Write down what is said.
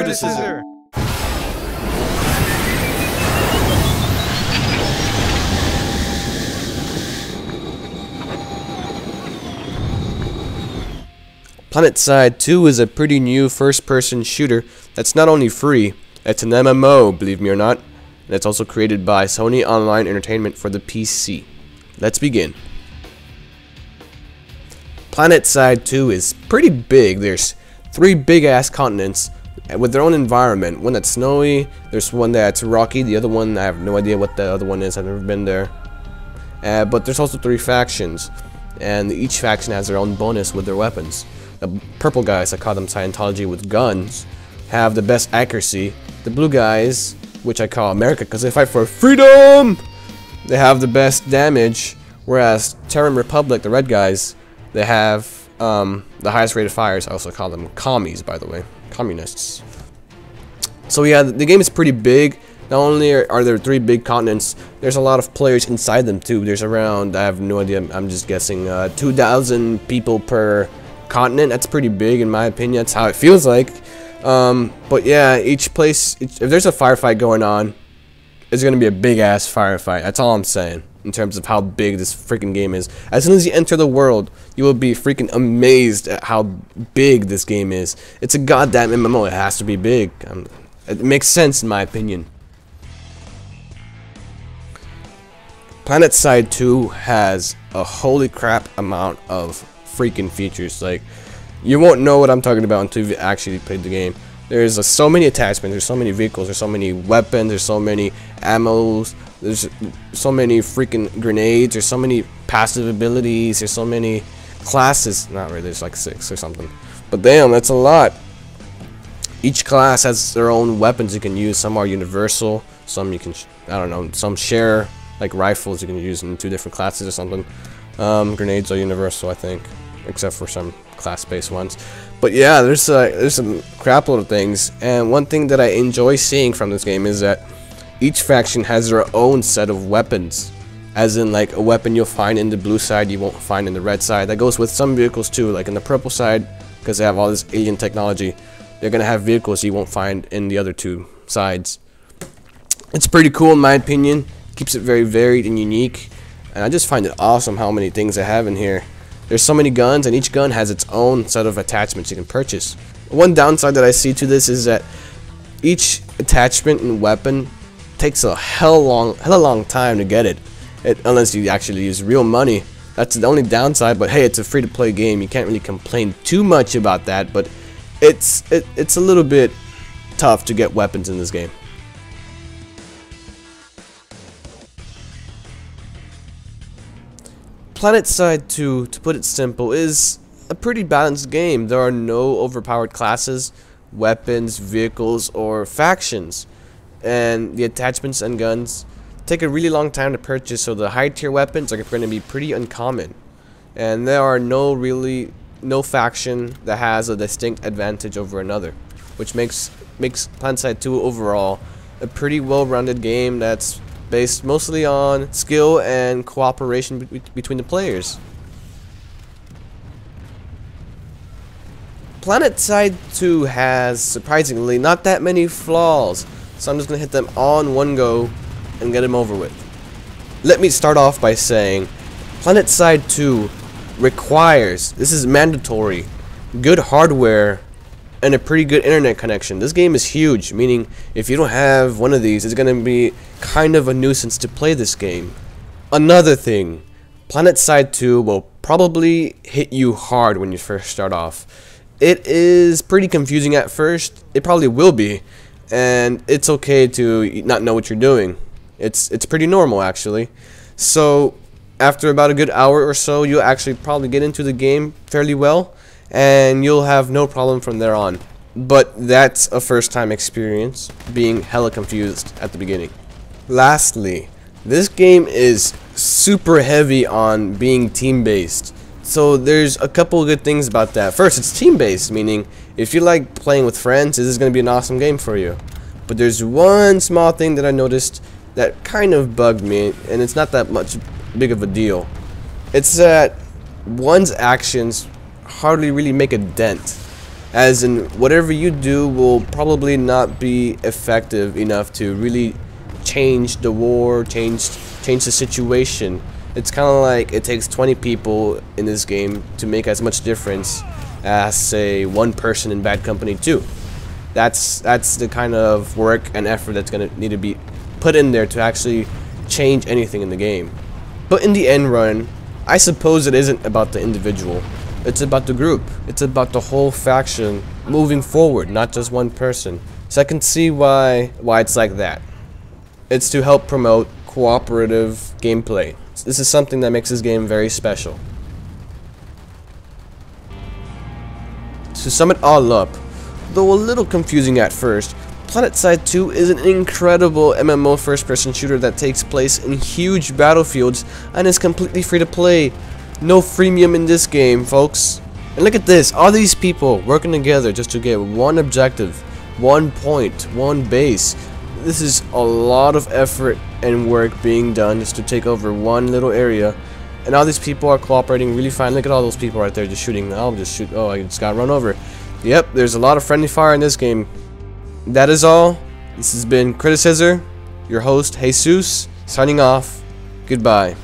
Critascissor. PlanetSide 2 is a pretty new first-person shooter that's not only free, it's an MMO, believe me or not, and it's also created by Sony Online Entertainment for the PC. Let's begin. PlanetSide 2 is pretty big. There's 3 big-ass continents with their own environment. One that's snowy, there's one that's rocky, the other one, I have no idea what the other one is, I've never been there. But there's also 3 factions, and each faction has their own bonus with their weapons. The purple guys, I call them Scientology with guns, have the best accuracy. The blue guys, which I call America because they fight for freedom, they have the best damage. Whereas Terran Republic, the red guys, they have the highest rated fires. I also call them commies, by the way, communists. So yeah, the game is pretty big. Not only are there 3 big continents, there's a lot of players inside them too. There's around, I have no idea, I'm just guessing, 2,000 people per continent. That's pretty big in my opinion. That's how it feels like. But yeah, each place, if there's a firefight going on, it's gonna be a big ass firefight. That's all I'm saying in terms of how big this freaking game is. As soon as you enter the world, you will be freaking amazed at how big this game is. It's a goddamn MMO. It has to be big. It makes sense in my opinion. PlanetSide 2 has a holy crap amount of freaking features. Like, you won't know what I'm talking about until you've actually played the game. There's so many attachments, there's so many vehicles, there's so many weapons, there's so many ammos, there's so many freaking grenades, there's so many passive abilities, there's so many classes. Not really, there's like 6 or something. But damn, that's a lot. Each class has their own weapons you can use. Some are universal, some you can, I don't know, some share, like rifles you can use in 2 different classes or something. Grenades are universal, I think, except for some class-based ones. But yeah, there's some crap load of things, and one thing that I enjoy seeing from this game is that each faction has their own set of weapons. As in, like, a weapon you'll find in the blue side you won't find in the red side. That goes with some vehicles too, like in the purple side, because they have all this alien technology, they're gonna have vehicles you won't find in the other 2 sides. It's pretty cool in my opinion. Keeps it very varied and unique. And I just find it awesome how many things they have in here. There's so many guns, and each gun has its own set of attachments you can purchase. One downside that I see to this is that each attachment and weapon takes a hella long time to get it, unless you actually use real money. That's the only downside. But hey, it's a free-to-play game. You can't really complain too much about that. But it's a little bit tough to get weapons in this game. PlanetSide 2, to put it simple, is a pretty balanced game. There are no overpowered classes, weapons, vehicles, or factions. And the attachments and guns take a really long time to purchase, so the high tier weapons are going to be pretty uncommon. And there are no faction that has a distinct advantage over another, which makes PlanetSide 2 overall a pretty well-rounded game that's based mostly on skill and cooperation between the players. PlanetSide 2 has, surprisingly, not that many flaws, so I'm just going to hit them all in one go and get them over with. Let me start off by saying PlanetSide 2 requires, this is mandatory, good hardware and a pretty good internet connection. This game is huge, meaning if you don't have one of these, it's going to be kind of a nuisance to play this game. Another thing, PlanetSide 2 will probably hit you hard when you first start off. It is pretty confusing at first. It probably will be, and it's okay to not know what you're doing. It's pretty normal actually. So after about a good hour or so, you'll actually probably get into the game fairly well, and you'll have no problem from there on. But that's a first time experience, being hella confused at the beginning. Lastly, this game is super heavy on being team based. So there's a couple of good things about that. First, it's team based, meaning if you like playing with friends, this is going to be an awesome game for you. But there's one small thing that I noticed that kind of bugged me, and it's not that much big of a deal. It's that one's actions hardly really make a dent. as in whatever you do will probably not be effective enough to really change the war, change the situation. It's kind of like it takes 20 people in this game to make as much difference as, say, one person in Bad Company 2. That's the kind of work and effort that's gonna need to be put in there to actually change anything in the game. But in the end run, I suppose it isn't about the individual. It's about the group. It's about the whole faction moving forward, not just one person. So I can see why it's like that. It's to help promote cooperative gameplay. This is something that makes this game very special. To sum it all up, though a little confusing at first, PlanetSide 2 is an incredible MMO first-person shooter that takes place in huge battlefields and is completely free to play. No freemium in this game, folks. And look at this, all these people working together just to get one objective, one point, one base. This is a lot of effort and work being done just to take over one little area. And all these people are cooperating really fine. Look at all those people right there just shooting. I'll just shoot. Oh, I just got run over. Yep, there's a lot of friendly fire in this game. That is all. This has been Critascissor, your host, Jesus, signing off. Goodbye.